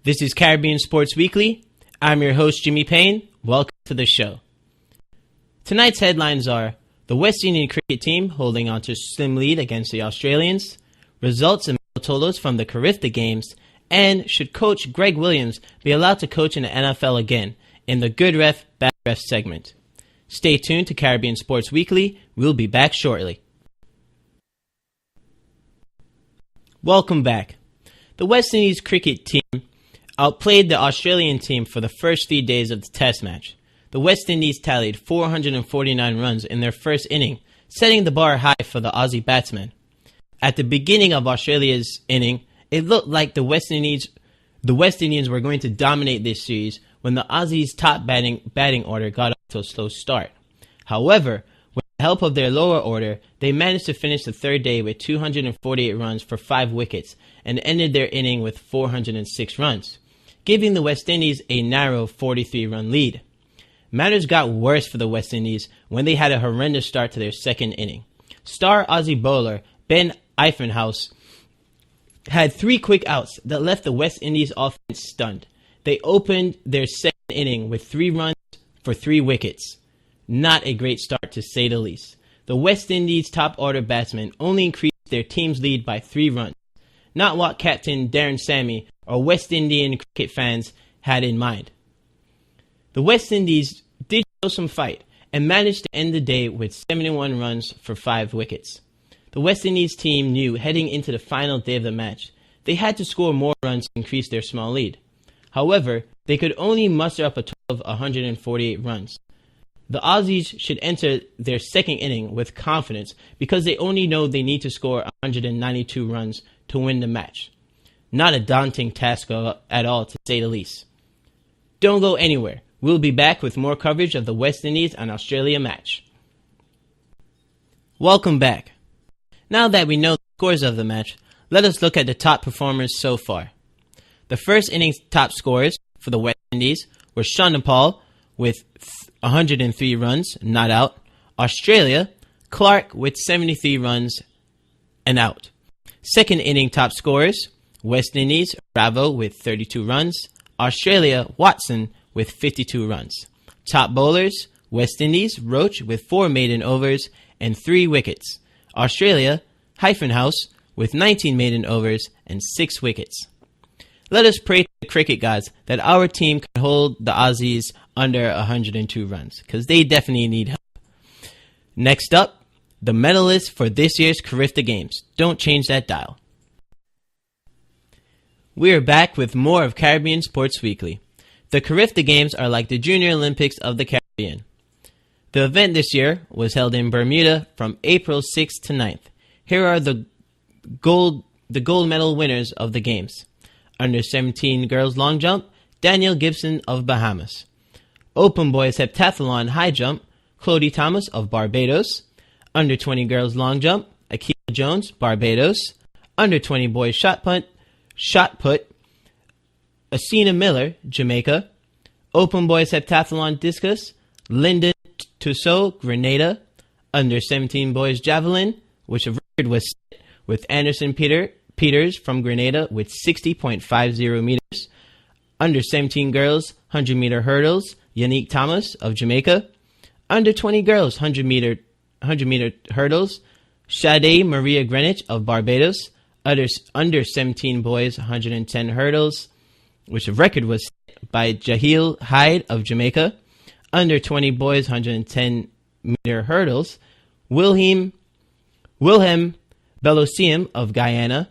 This is Caribbean Sports Weekly. I'm your host, Jimi Payne. Welcome to the show. Tonight's headlines are the West Indian cricket team holding on to slim lead against the Australians, results and totals from the Carifta Games, and should coach Greg Williams be allowed to coach in the NFL again in the Good Ref, Bad Ref segment. Stay tuned to Caribbean Sports Weekly. We'll be back shortly. Welcome back. The West Indies cricket team outplayed the Australian team for the first 3 days of the Test match. The West Indies tallied 449 runs in their first inning, setting the bar high for the Aussie batsmen. At the beginning of Australia's inning, it looked like the West Indians were going to dominate this series when the Aussies' top batting order got off to a slow start. However, with the help of their lower order, they managed to finish the third day with 248 runs for 5 wickets and ended their inning with 406 runs, giving the West Indies a narrow 43-run lead. Matters got worse for the West Indies when they had a horrendous start to their second inning. Star Aussie bowler Ben Eifenhaus had 3 quick outs that left the West Indies offense stunned. They opened their second inning with 3 runs for 3 wickets. Not a great start, to say the least. The West Indies top order batsmen only increased their team's lead by 3 runs. Not what Captain Darren Sammy or West Indian cricket fans had in mind. The West Indies did show some fight and managed to end the day with 71 runs for 5 wickets. The West Indies team knew heading into the final day of the match, they had to score more runs to increase their small lead. However, they could only muster up a total of 148 runs. The Aussies should enter their second inning with confidence because they only know they need to score 192 runs to win the match. Not a daunting task at all, to say the least. Don't go anywhere. We'll be back with more coverage of the West Indies and Australia match. Welcome back. Now that we know the scores of the match, let us look at the top performers so far. The first inning's top scorers for the West Indies were Chanderpaul with 103 runs, not out. Australia, Clark with 73 runs and out. Second inning top scorers, West Indies, Bravo with 32 runs. Australia, Watson with 52 runs. Top bowlers, West Indies, Roach with 4 maiden overs and 3 wickets. Australia, Eifenhaus with 19 maiden overs and 6 wickets. Let us pray to the cricket gods that our team can hold the Aussies under 102 runs, because they definitely need help. Next up, the medalists for this year's Carifta Games. Don't change that dial. We are back with more of Caribbean Sports Weekly. The Carifta Games are like the Junior Olympics of the Caribbean. The event this year was held in Bermuda from April 6th to 9th. Here are the gold medal winners of the games. Under 17 girls long jump, Danielle Gibson of Bahamas. Open boys heptathlon high jump, Clodie Thomas of Barbados. Under 20 girls long jump, Akila Jones, Barbados. Under 20 boys shot put, Asina Miller, Jamaica. Open boys heptathlon discus, Lyndon Tussaud, Grenada. Under 17 boys javelin, which a record was set with Anderson Peters from Grenada with 60.50 meters. Under 17 girls 100-meter hurdles, Yannick Thomas of Jamaica. Under 20 girls 100-meter hurdles, Sade Maria Greenwich of Barbados. Under 17 boys 110 hurdles, which a record was set by Jahil Hyde of Jamaica. Under 20 boys 110-meter hurdles, Wilhelm Belosium of Guyana.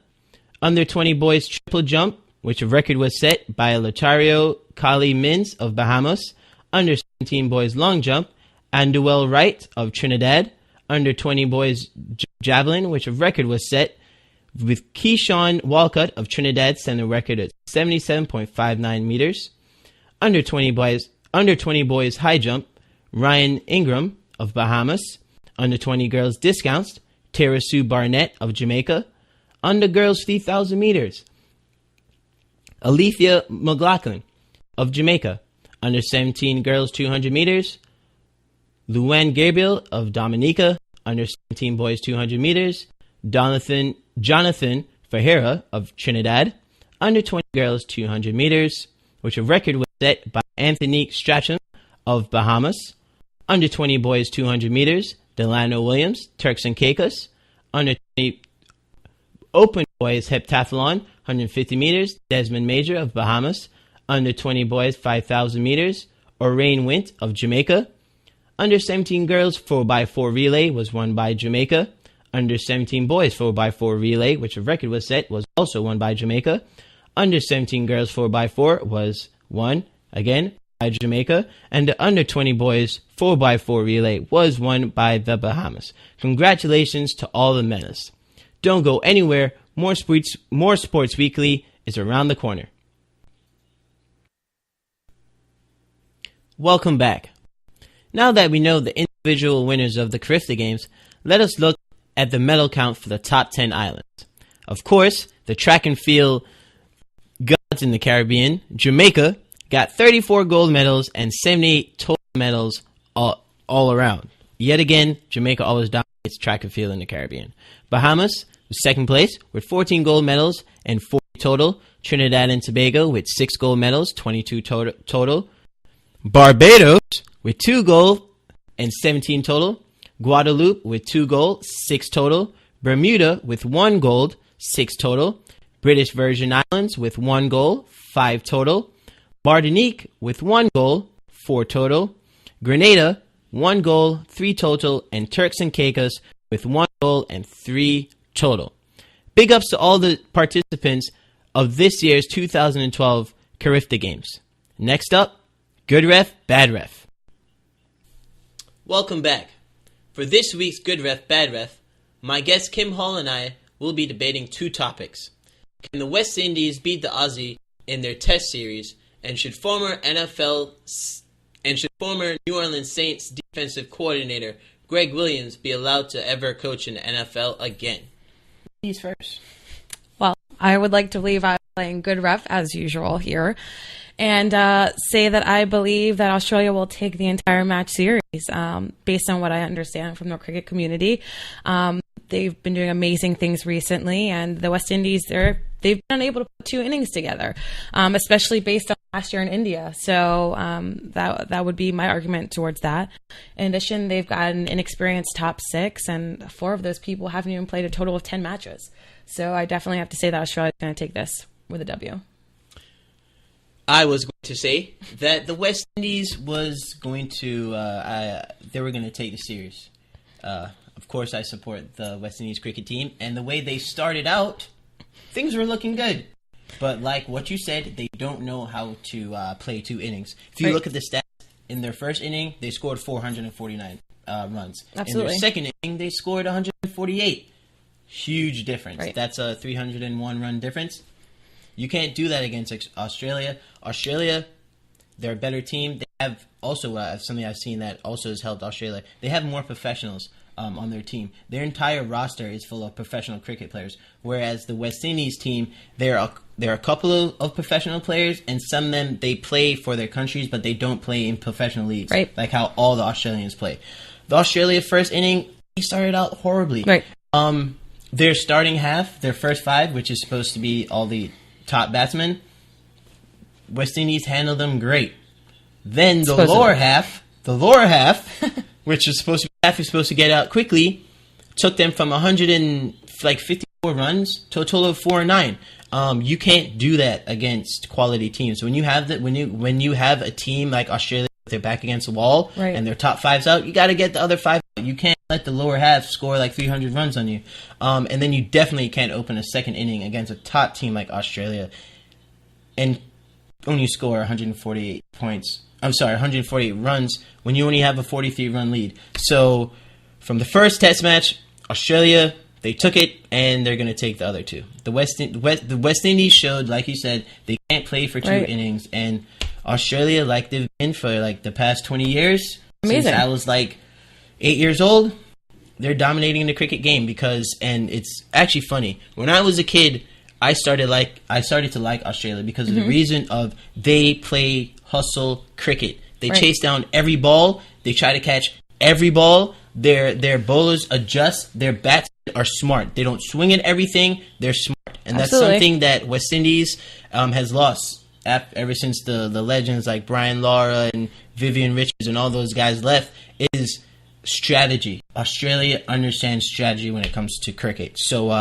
Under 20 boys triple jump, which a record was set by Lotario Kali Mins of Bahamas. Under 17 boys long jump, Anduel Wright of Trinidad. Under 20 boys javelin, which a record was set with Keyshawn Walcott of Trinidad, setting a record at 77.59 meters. Under 20 boys high jump, Ryan Ingram of Bahamas. Under 20 girls discounts, Tara Sue Barnett of Jamaica. Under girls 3,000 meters, Alethea McLaughlin of Jamaica. Under 17 girls 200 meters, Luann Gabriel of Dominica. Under 17 boys 200 meters, Jonathan Ferreira of Trinidad. Under 20 girls 200 meters, which a record was set by Anthony Strachan of Bahamas. Under 20 boys 200 meters, Delano Williams, Turks and Caicos. Under 20 open boys heptathlon 150 meters, Desmond Major of Bahamas. Under 20 boys 5,000 meters, Orain Wint of Jamaica. Under 17 girls 4x4 relay was won by Jamaica. Under 17 boys 4x4 relay, which a record was set, was also won by Jamaica. Under 17 girls 4x4 was won again by Jamaica, and the under 20 boys 4x4 relay was won by the Bahamas. Congratulations to all the medalists. Don't go anywhere. More Sports Weekly is around the corner. Welcome back. Now that we know the individual winners of the Carifta Games, let us look at the medal count for the top 10 islands. Of course, the track and field gods in the Caribbean, Jamaica, got 34 gold medals and 78 total medals all around. Yet again, Jamaica always dominates track and field in the Caribbean. Bahamas was second place with 14 gold medals and 40 total. Trinidad and Tobago with 6 gold medals, 22 total. Barbados with 2 gold and 17 total. Guadeloupe with 2 gold, 6 total. Bermuda with 1 gold, 6 total. British Virgin Islands with 1 gold, 5 total. Martinique with 1 goal, 4 total. Grenada, 1 goal, 3 total. And Turks and Caicos with 1 goal and 3 total. Big ups to all the participants of this year's 2012 Carifta Games. Next up, Good Ref, Bad Ref. Welcome back. For this week's Good Ref, Bad Ref, my guest Kim Hall and I will be debating 2 topics. Can the West Indies beat the Aussie in their Test series? And should former New Orleans Saints defensive coordinator Greg Williams be allowed to ever coach in the NFL again? He's first. Well, I would like to believe I'm playing good ref as usual here, and say that I believe that Australia will take the entire match series based on what I understand from the cricket community. They've been doing amazing things recently, and the West Indies, they've been unable to put 2 innings together, especially based on last year in India. So that would be my argument towards that. In addition, they've got an inexperienced top 6, and 4 of those people haven't even played a total of 10 matches. So I definitely have to say that Australia's going to take this with a W. I was going to say that the West Indies was going to, they were going to take the series. Of course, I support the West Indies cricket team, and the way they started out, things were looking good. But like what you said, they don't know how to play 2 innings. If you look at the stats, in their first inning, they scored 449 runs. Absolutely. In their second inning, they scored 148. Huge difference. Right. That's a 301 run difference. You can't do that against Australia. Australia, they're a better team. They have also something I've seen that also has helped Australia. They have more professionals on their team. Their entire roster is full of professional cricket players, whereas the West Indies team, there are a couple of professional players, and some of them, they play for their countries, but they don't play in professional leagues, right, like how all the Australians play. The Australia first inning, they started out horribly. Right. Their starting half, their first 5, which is supposed to be all the top batsmen, West Indies handled them great. Then the lower half, which is supposed to get out quickly, took them from 154 runs to a total of 409. You can't do that against quality teams. When you have when you have a team like Australia, with their back against the wall, right, and their top 5's out, you got to get the other 5 out. You can't let the lower half score like 300 runs on you. And then you definitely can't open a second inning against a top team like Australia and only score 148 points. 148 runs when you only have a 43-run lead. So from the first Test match, Australia, they took it, and they're going to take the other 2. The West Indies showed, like you said, they can't play for 2 innings, and Australia, like they've been for like the past 20 years, amazing, since I was like 8 years old, they're dominating the cricket game and it's actually funny. When I was a kid, I started to like Australia because of the reason of they play hustle cricket. They chase down every ball. They try to catch every ball. Their bowlers adjust. Their bats are smart. They don't swing at everything. They're smart. And that's Absolutely. something that West Indies has lost ever since the legends like Brian Lara and Vivian Richards and all those guys left, is strategy. Australia understands strategy when it comes to cricket. So,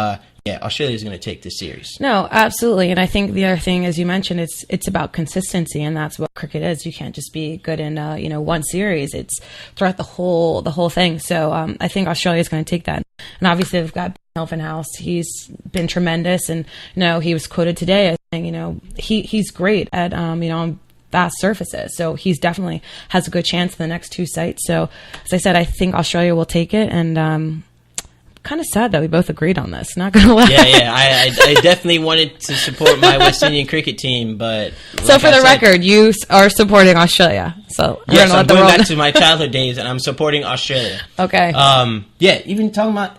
Australia is going to take this series. No, absolutely. And I think the other thing, as you mentioned, it's about consistency, and that's what cricket is. You can't just be good in one series. It's throughout the whole thing. So I think Australia is going to take that. And obviously they've got Melvin House. He's been tremendous, and he was quoted today as saying, he's great at on fast surfaces. So he's definitely has a good chance in the next two sites. So as I said, I think Australia will take it, and kind of sad that we both agreed on this. Not gonna lie. Yeah. I definitely wanted to support my West Indian cricket team, but so for the record, you are supporting Australia. So yes, I'm going back to my childhood days, and I'm supporting Australia. Okay. Even talking about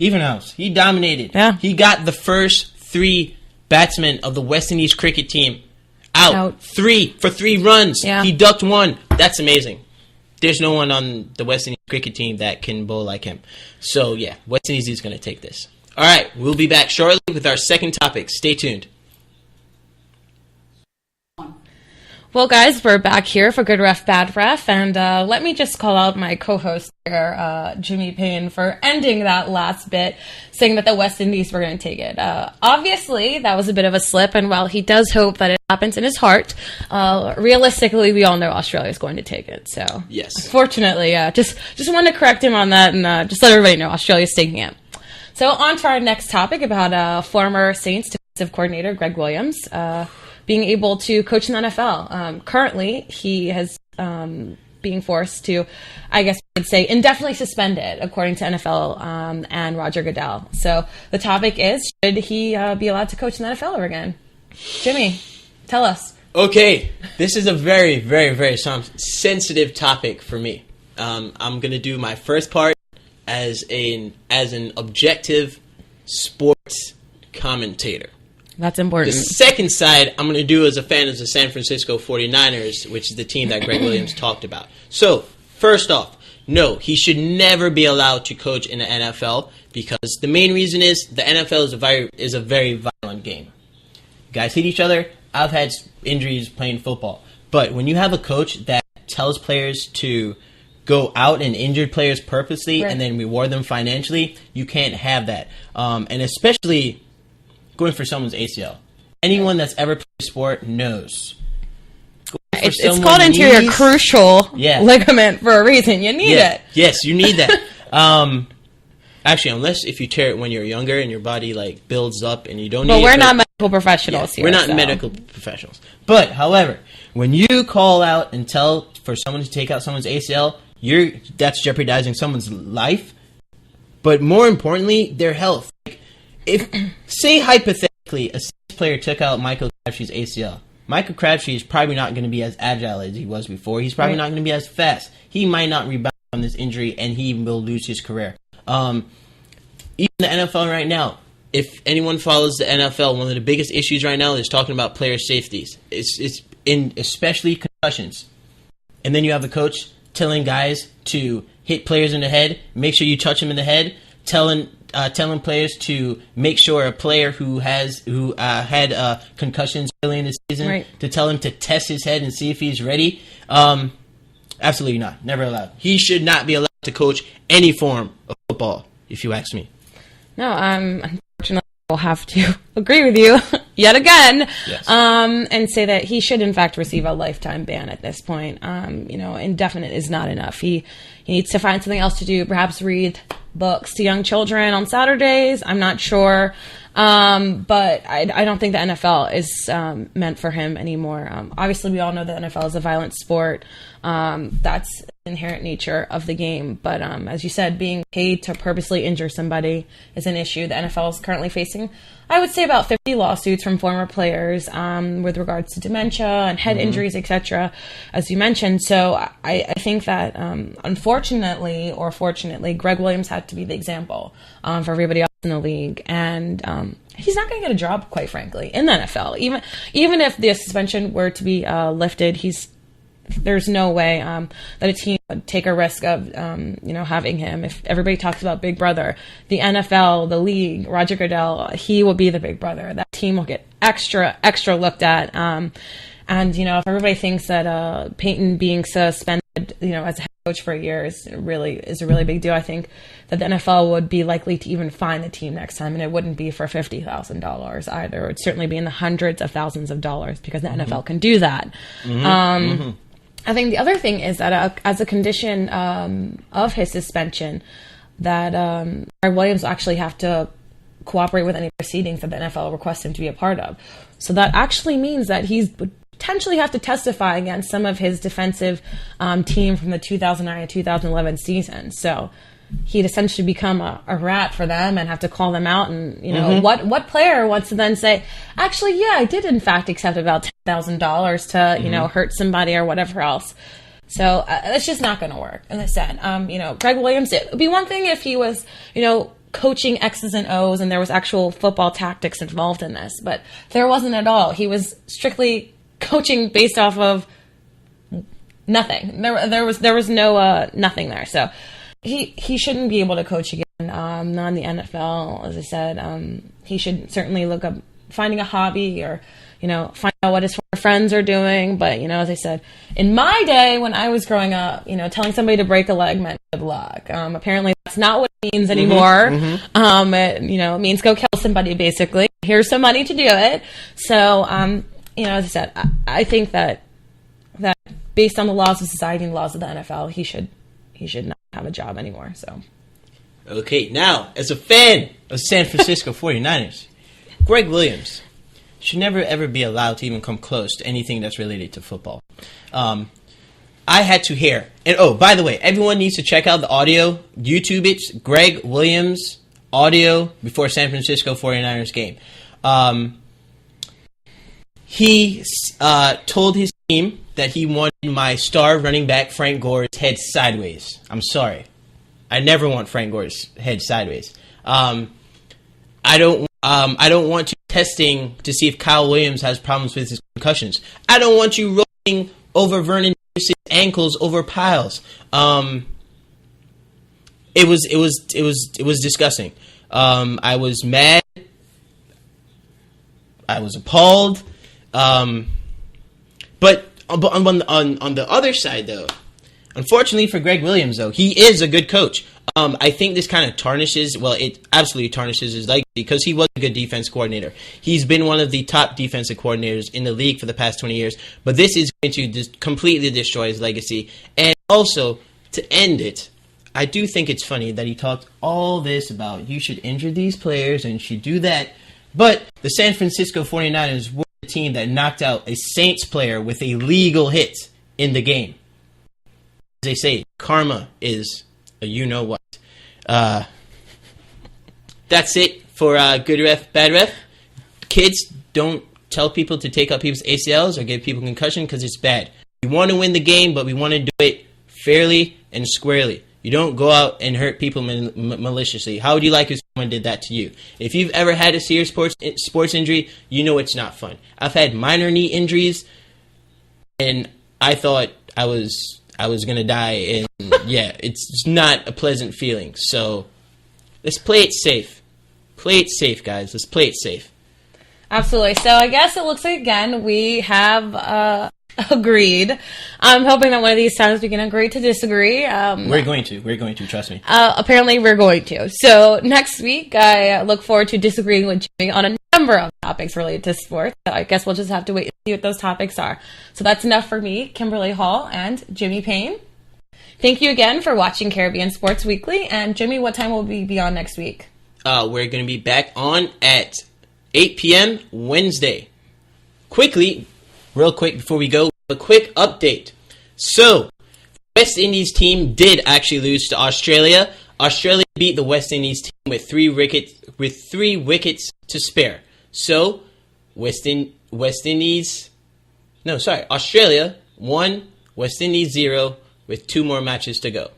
House, he dominated. Yeah. He got the first three batsmen of the West Indies cricket team out. 3 for 3 runs. Yeah. He ducked 1. That's amazing. There's no one on the West Indies cricket team that can bowl like him. So, West Indies is going to take this. All right, we'll be back shortly with our second topic. Stay tuned. Well, guys, we're back here for Good Ref, Bad Ref, and let me just call out my co-host here, Jimi Payne, for ending that last bit, saying that the West Indies were going to take it. Obviously, that was a bit of a slip, and while he does hope that it happens in his heart, realistically, we all know Australia is going to take it. So, yes, unfortunately, just wanted to correct him on that, and just let everybody know Australia's taking it. So, on to our next topic about former Saints defensive coordinator Greg Williams. Being able to coach in the NFL. Currently, he has being forced to, I guess I would say, indefinitely suspended, according to NFL and Roger Goodell. So the topic is, should he be allowed to coach in the NFL ever again? Jimmy, tell us. Okay, this is a very, very, very sensitive topic for me. I'm going to do my first part as an objective sports commentator. That's important. The second side, I'm going to do as a fan of the San Francisco 49ers, which is the team that Greg Williams talked about. So, first off, no, he should never be allowed to coach in the NFL, because the main reason is the NFL is a very violent game. Guys hit each other. I've had injuries playing football. But when you have a coach that tells players to go out and injure players purposely and then reward them financially, you can't have that. And especially going for someone's ACL. Anyone that's ever played sport knows. It's called anterior crucial ligament for a reason. You need it. Yes, you need that. Actually, unless if you tear it when you're younger and your body builds up and you don't need it. But we're not medical professionals here. We're not medical professionals. But, however, when you call out and tell for someone to take out someone's ACL, that's jeopardizing someone's life. But more importantly, their health. If, say hypothetically, a Saints player took out Michael Crabtree's ACL, Michael Crabtree is probably not going to be as agile as he was before. He's probably not going to be as fast. He might not rebound from this injury, and he will lose his career. Even the NFL right now, if anyone follows the NFL, one of the biggest issues right now is talking about player safeties. It's in especially concussions. And then you have a coach telling guys to hit players in the head, make sure you touch them in the head, telling players to make sure a player who had concussions early in the season to tell him to test his head and see if he's ready. Absolutely not. Never allowed. He should not be allowed to coach any form of football, if you ask me. No, unfortunately, I'll have to agree with you yet again, and say that he should, in fact, receive a lifetime ban at this point. Indefinite is not enough. He needs to find something else to do, perhaps read books to young children on Saturdays. I'm not sure. But I don't think the NFL is meant for him anymore. Obviously, we all know that the NFL is a violent sport. That's the inherent nature of the game. But as you said, being paid to purposely injure somebody is an issue the NFL is currently facing. I would say about 50 lawsuits from former players with regards to dementia and head injuries, etc., as you mentioned. So I think that, unfortunately or fortunately, Greg Williams had to be the example for everybody else in the league. And he's not going to get a job, quite frankly, in the NFL. Even if the suspension were to be lifted, he's there's no way that a team would take a risk of, having him. If everybody talks about Big Brother, the NFL, the league, Roger Goodell, he will be the Big Brother. That team will get extra looked at. And, if everybody thinks that Payton being suspended, as a head coach for a year is a really big deal, I think that the NFL would be likely to even fine the team next time, and it wouldn't be for $50,000 either. It would certainly be in the hundreds of thousands of dollars because the NFL can do that. I think the other thing is that as a condition of his suspension, that Greg Williams will actually have to cooperate with any proceedings that the NFL requests him to be a part of. So that actually means that he's potentially have to testify against some of his defensive team from the 2009 and 2011 season. So he'd essentially become a rat for them and have to call them out. And, what player wants to then say, actually, yeah, I did in fact accept about $10,000 to, hurt somebody or whatever else. So that's just not going to work. As I said, Greg Williams, it would be one thing if he was, coaching X's and O's and there was actual football tactics involved in this, but there wasn't at all. He was strictly coaching based off of nothing. There was no nothing there. So he shouldn't be able to coach again. Not in the NFL, as I said. He should certainly look up finding a hobby or find out what his former friends are doing. But as I said, in my day when I was growing up, telling somebody to break a leg meant good luck. Apparently that's not what it means anymore. It means go kill somebody basically. Here's some money to do it. So as I said, I think that based on the laws of society and the laws of the NFL, he should not have a job anymore. So, okay, now as a fan of San Francisco 49ers, Greg Williams should never ever be allowed to even come close to anything that's related to football. I had to hear, and by the way, everyone needs to check out the audio. YouTube it, Greg Williams audio before San Francisco 49ers game. He told his team that he wanted my star running back Frank Gore's head sideways. I'm sorry. I never want Frank Gore's head sideways. I don't want you testing to see if Kyle Williams has problems with his concussions. I don't want you rolling over Vernon Davis's ankles over piles. It was disgusting. I was mad. I was appalled. But on the other side, though, unfortunately for Greg Williams, though, he is a good coach. I think this kind of it absolutely tarnishes his legacy because he was a good defense coordinator. He's been one of the top defensive coordinators in the league for the past 20 years. But this is going to just completely destroy his legacy. And also, to end it, I do think it's funny that he talked all this about you should injure these players and you should do that. But the San Francisco 49ers were the team that knocked out a Saints player with a legal hit in the game. As they say, karma is a you-know-what. That's it for good ref, bad ref. Kids, don't tell people to take out people's ACLs or give people concussion because it's bad. We want to win the game, but we want to do it fairly and squarely. You don't go out and hurt people maliciously. How would you like if someone did that to you? If you've ever had a serious sports injury, you know it's not fun. I've had minor knee injuries, and I thought I was going to die. And yeah, it's not a pleasant feeling. So let's play it safe. Play it safe, guys. Let's play it safe. Absolutely. So I guess it looks like, again, we have agreed. I'm hoping that one of these times we can agree to disagree. We're going to, trust me. Apparently we're going to. So next week, I look forward to disagreeing with Jimmy on a number of topics related to sports. So I guess we'll just have to wait and see what those topics are. So that's enough for me, Kimberley Hall, and Jimi Payne. Thank you again for watching Caribbean Sports Weekly. And Jimmy, what time will we be on next week? We're going to be back on at 8 p.m. Wednesday. Real quick before we go, a quick update. So, the West Indies team did actually lose to Australia. Australia beat the West Indies team with three wickets to spare. So, Australia 1, West Indies 0, with 2 more matches to go.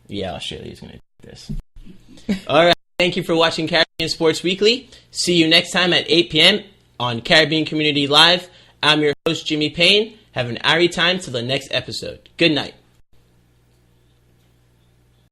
Yeah, Australia's going to do this. All right. Thank you for watching Caribbean Sports Weekly. See you next time at 8 p.m. on Caribbean Community Live. I'm your host, Jimi Payne. Have an airy time till the next episode. Good night.